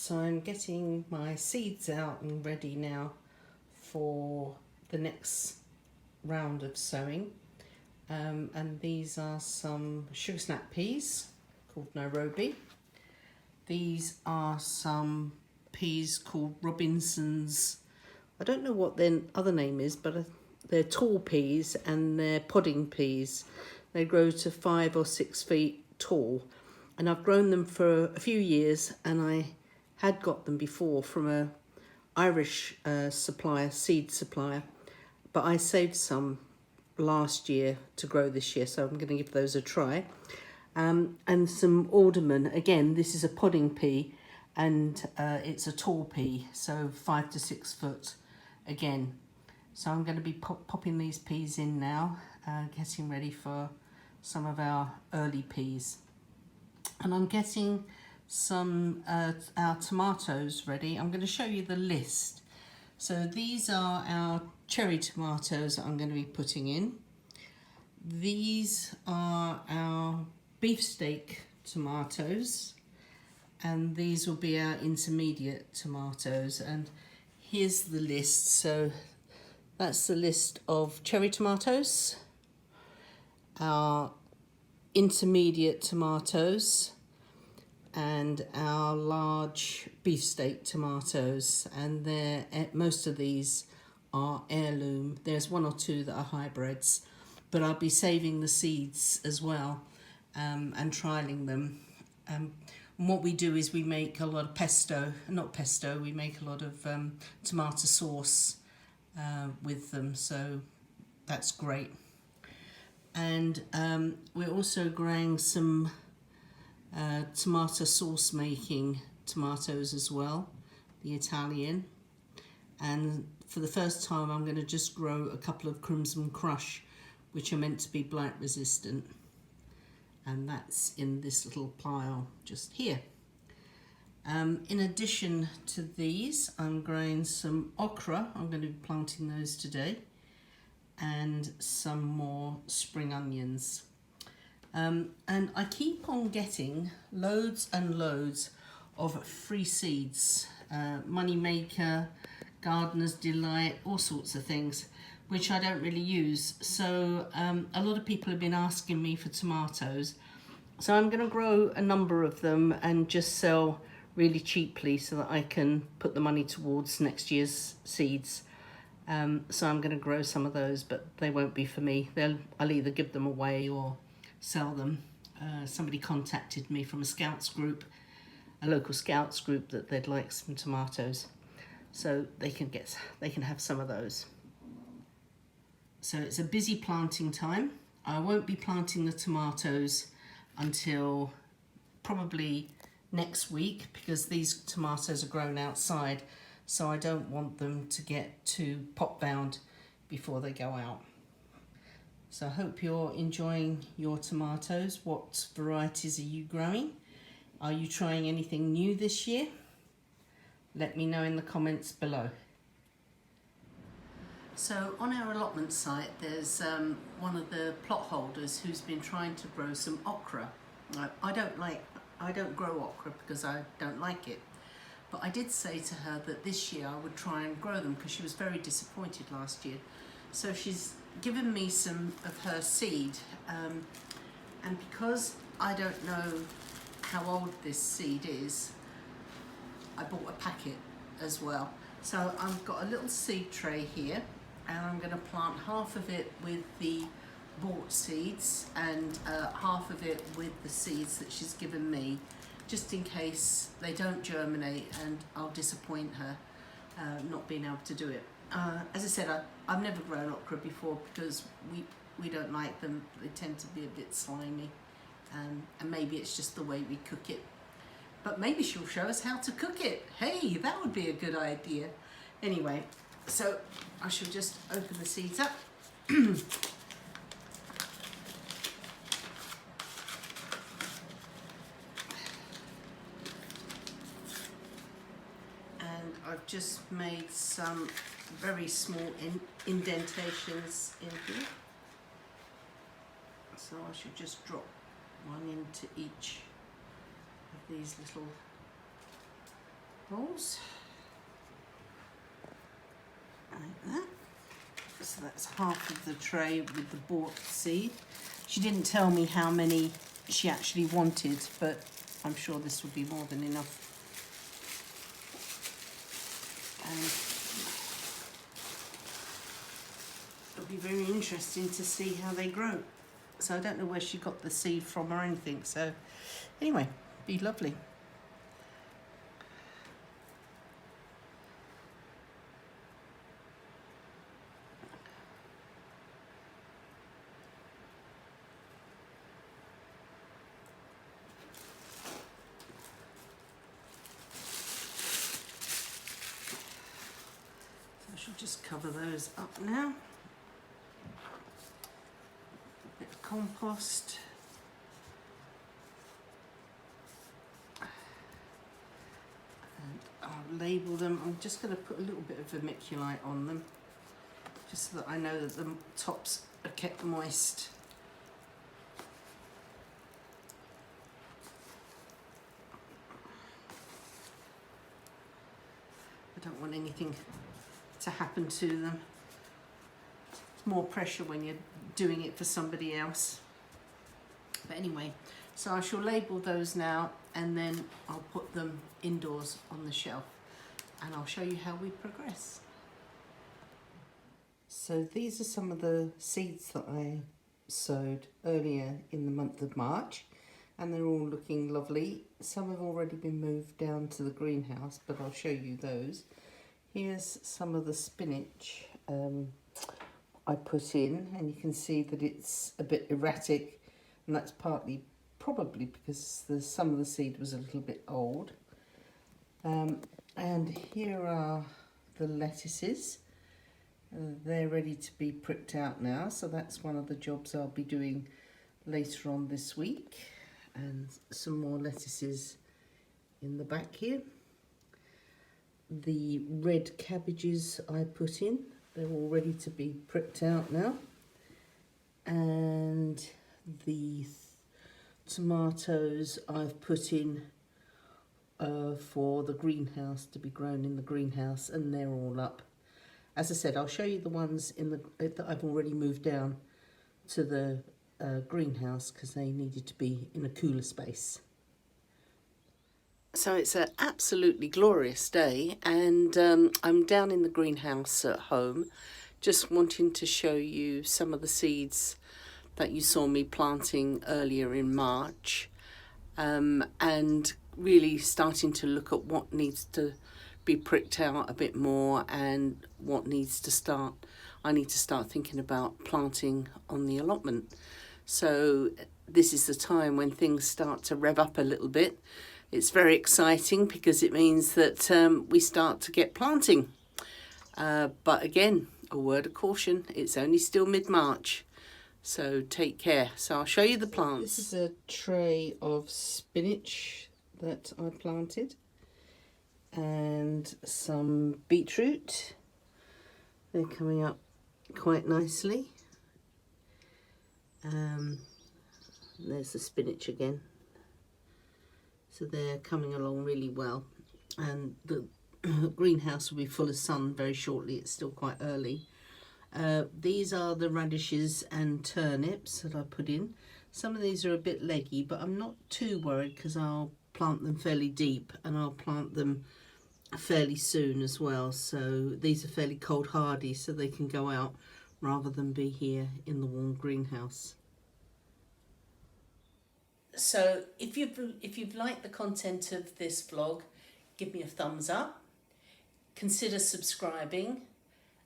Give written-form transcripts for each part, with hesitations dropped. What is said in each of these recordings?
So I'm getting my seeds out and ready now for the next round of sowing. And these are some sugar snap peas called Nairobi. These are some peas called Robinson's. I don't know what their other name is, but they're tall peas and they're podding peas. They grow to 5 or 6 feet tall. And I've grown them for a few years, and I had got them before from a Irish supplier, seed supplier, but I saved some last year to grow this year, so I'm going to give those a try. And some alderman. Again, this is a podding pea, and it's a tall pea, so 5 to 6 foot again. So I'm going to be popping these peas in now, getting ready for some of our early peas. And I'm getting some our tomatoes ready. I'm going to show you the list. So these are our cherry tomatoes that I'm going to be putting in. These are our beefsteak tomatoes, and these will be our intermediate tomatoes. And here's the list. So that's the list of cherry tomatoes, our intermediate tomatoes, and our large beefsteak tomatoes. And most of these are heirloom. There's 1 or 2 that are hybrids, but I'll be saving the seeds as well, and trialing them. And what we do is we make a lot of we make a lot of tomato sauce with them, so that's great. And we're also growing some tomato sauce making tomatoes as well, the Italian. And for the first time I'm going to just grow a couple of Crimson Crush, which are meant to be blight resistant, and that's in this little pile just here. In addition to these, I'm growing some okra. I'm going to be planting those today, and some more spring onions. And I keep on getting loads and loads of free seeds, Moneymaker, Gardener's Delight, all sorts of things, which I don't really use. So a lot of people have been asking me for tomatoes. So I'm going to grow a number of them and just sell really cheaply so that I can put the money towards next year's seeds. So I'm going to grow some of those, but they won't be for me. I'll either give them away or sell them. Somebody contacted me from a scouts group, a local scouts group, that they'd like some tomatoes, so they can have some of those. So it's a busy planting time. I won't be planting the tomatoes until probably next week, because these tomatoes are grown outside, so I don't want them to get too pot bound before they go out. So I hope you're enjoying your tomatoes. What varieties are you growing? Are you trying anything new this year? Let me know in the comments below. So on our allotment site, there's one of the plot holders who's been trying to grow some okra. I don't grow okra because I don't like it, but I did say to her that this year I would try and grow them, because she was very disappointed last year. So she's given me some of her seed, and because I don't know how old this seed is, I bought a packet as well. So I've got a little seed tray here, and I'm going to plant half of it with the bought seeds and half of it with the seeds that she's given me, just in case they don't germinate and I'll disappoint her not being able to do it. As I said, I've never grown okra before because we don't like them. They tend to be a bit slimy, and maybe it's just the way we cook it. But maybe she'll show us how to cook it. Hey, that would be a good idea. Anyway, so I shall just open the seeds up. I've just made some very small indentations in here, so I should just drop one into each of these little holes like that. So that's half of the tray with the bought seed. She didn't tell me how many she actually wanted, but I'm sure this will be more than enough. And it'll be very interesting to see how they grow. So I don't know where she got the seed from or anything. So anyway, be lovely. I should just cover those up now. A bit of compost. And I'll label them. I'm just going to put a little bit of vermiculite on them, just so that I know that the tops are kept moist. I don't want anything to happen to them. It's more pressure when you're doing it for somebody else. But anyway, so I shall label those now, and then I'll put them indoors on the shelf, and I'll show you how we progress. So these are some of the seeds that I sowed earlier in the month of March, and they're all looking lovely. Some have already been moved down to the greenhouse, but I'll show you those. Here's some of the spinach I put in, and you can see that it's a bit erratic, and that's probably because some of the seed was a little bit old. And here are the lettuces. They're ready to be pricked out now, so that's one of the jobs I'll be doing later on this week. And some more lettuces in the back here. The red cabbages I put in, they're all ready to be pricked out now. And the tomatoes I've put in for the greenhouse, to be grown in the greenhouse, and they're all up. As I said, I'll show you the ones that I've already moved down to the greenhouse, because they needed to be in a cooler space. So it's an absolutely glorious day, and I'm down in the greenhouse at home, just wanting to show you some of the seeds that you saw me planting earlier in March, and really starting to look at what needs to be pricked out a bit more, and what needs to start. I need to start thinking about planting on the allotment. So this is the time when things start to rev up a little bit. It's very exciting because it means that we start to get planting. But again, a word of caution, it's only still mid-March, so take care. So I'll show you the plants. This is a tray of spinach that I planted, and some beetroot. They're coming up quite nicely. There's the spinach again. So they're coming along really well, and the greenhouse will be full of sun very shortly. It's still quite early. These are the radishes and turnips that I put in. Some of these are a bit leggy, but I'm not too worried because I'll plant them fairly deep, and I'll plant them fairly soon as well. So these are fairly cold hardy, so they can go out rather than be here in the warm greenhouse. So if you've liked the content of this vlog, give me a thumbs up, consider subscribing,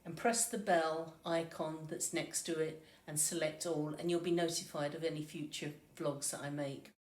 and press the bell icon that's next to it and select all, and you'll be notified of any future vlogs that I make.